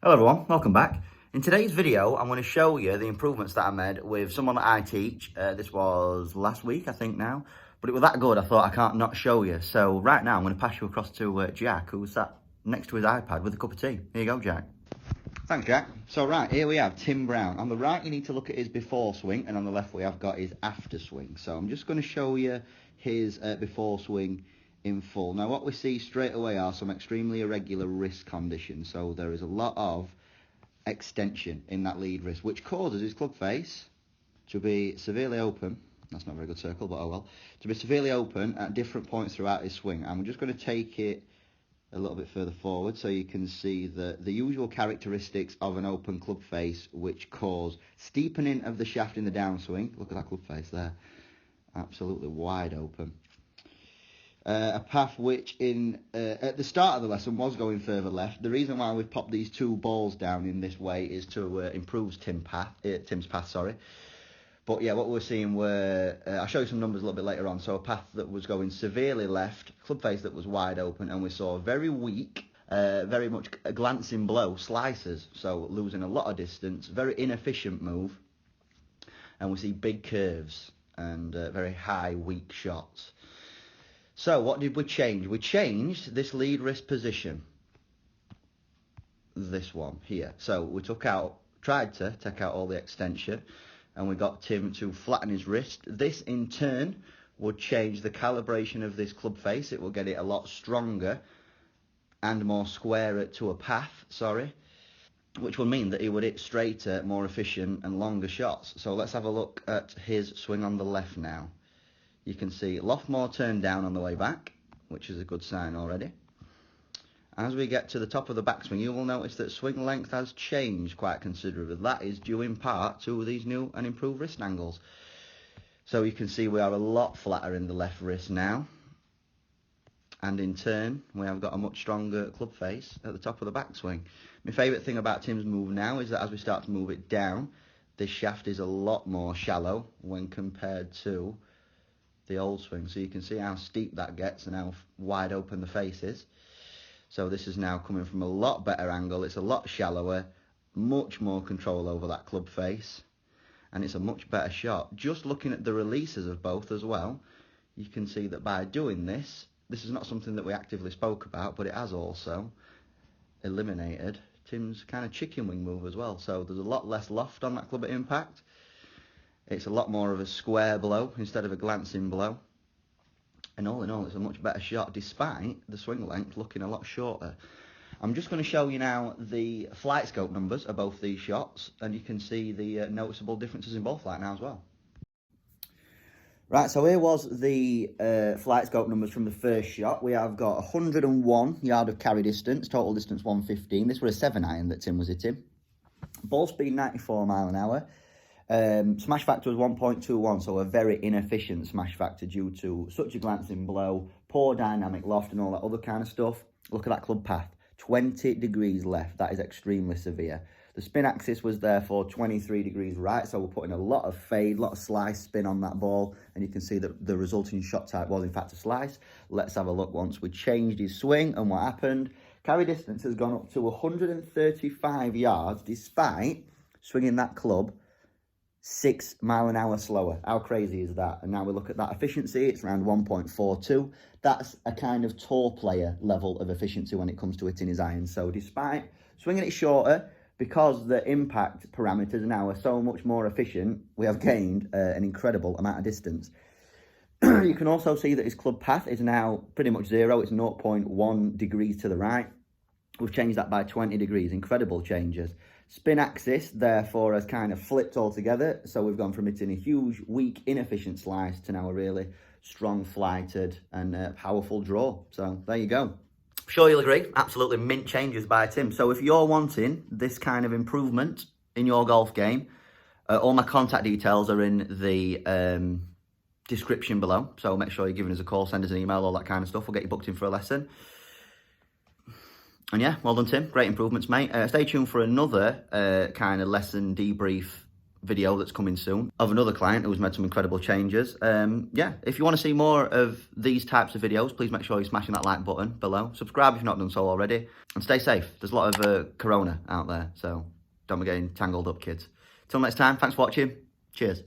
Hello everyone, welcome back. In today's video, I'm going to show you the improvements that I made with someone that I teach. This was last week, I think now, but it was that good I thought I can't not show you. So right now I'm going to pass you across to Jack, who's sat next to his iPad with a cup of tea. Here you go, Jack. Thanks, Jack. So right, here we have Tim Brown. On the right you need to look at his before swing, and on the left we have got his after swing. So I'm just going to show you his before swing in full. Now what we see straight away are some extremely irregular wrist conditions. So there is a lot of extension in that lead wrist, which causes his club face to be severely open. That's not a very good circle, but oh well. To be severely open at different points throughout his swing. I'm just going to take it a little bit further forward so you can see the usual characteristics of an open club face, which cause steepening of the shaft in the downswing. Look at that club face there. Absolutely wide open. A path which at the start of the lesson was going further left. The reason why we've popped these two balls down in this way is to improve Tim's path. But yeah, what we're seeing were, I'll show you some numbers a little bit later on. So a path that was going severely left, club face that was wide open, and we saw very weak, very much a glancing blow, slices. So losing a lot of distance, very inefficient move. And we see big curves and very high, weak shots. So what did we change? We changed this lead wrist position. This one here. So we tried to take out all the extension, and we got Tim to flatten his wrist. This in turn would change the calibration of this club face. It will get it a lot stronger and more square to a path, which will mean that he would hit straighter, more efficient and longer shots. So let's have a look at his swing on the left now. You can see loft more turned down on the way back, which is a good sign already. As we get to the top of the backswing, you will notice that swing length has changed quite considerably. That is due in part to these new and improved wrist angles. So you can see we are a lot flatter in the left wrist now. And in turn, we have got a much stronger club face at the top of the backswing. My favourite thing about Tim's move now is that as we start to move it down, this shaft is a lot more shallow when compared to the old swing. So you can see how steep that gets and how wide open the face is. So this is now coming from a lot better angle. It's a lot shallower, much more control over that club face, and it's a much better shot. Just looking at the releases of both as well, you can see that by doing this is not something that we actively spoke about, but it has also eliminated Tim's kind of chicken wing move as well. So there's a lot less loft on that club at impact. It's a lot more of a square blow instead of a glancing blow. And all in all, it's a much better shot despite the swing length looking a lot shorter. I'm just going to show you now the flight scope numbers of both these shots, and you can see the noticeable differences in ball flight now as well. Right, so here was the flight scope numbers from the first shot. We have got 101 yard of carry distance, total distance 115. This was a 7-iron that Tim was hitting. Ball speed 94 mile an hour. Smash factor was 1.21, so a very inefficient smash factor due to such a glancing blow, poor dynamic loft and all that other kind of stuff. Look at that club path, 20 degrees left. That is extremely severe. The spin axis was therefore 23 degrees right, so we're putting a lot of fade, a lot of slice spin on that ball, and you can see that the resulting shot type was in fact a slice. Let's have a look once we changed his swing and what happened. Carry distance has gone up to 135 yards despite swinging that club 6 mile an hour slower. How crazy is that? And now we look at that efficiency, it's around 1.42. That's a kind of tour player level of efficiency when it comes to hitting his irons. So despite swinging it shorter, because the impact parameters now are so much more efficient, we have gained an incredible amount of distance. You can also see that his club path is now pretty much zero. It's 0.1 degrees to the right. We've changed that by 20 degrees. Incredible changes. Spin axis, therefore, has kind of flipped altogether. So we've gone from hitting a huge, weak, inefficient slice to now a really strong, flighted and powerful draw. So there you go. I'm sure you'll agree. Absolutely mint changes by Tim. So if you're wanting this kind of improvement in your golf game, all my contact details are in the description below. So make sure you're giving us a call, send us an email, all that kind of stuff. We'll get you booked in for a lesson. And yeah, well done, Tim. Great improvements, mate. Stay tuned for another kind of lesson debrief video that's coming soon of another client who's made some incredible changes. Yeah, if you want to see more of these types of videos, please make sure you're smashing that like button below. Subscribe if you've not done so already. And stay safe. There's a lot of corona out there, so don't be getting tangled up, kids. Till next time, thanks for watching. Cheers.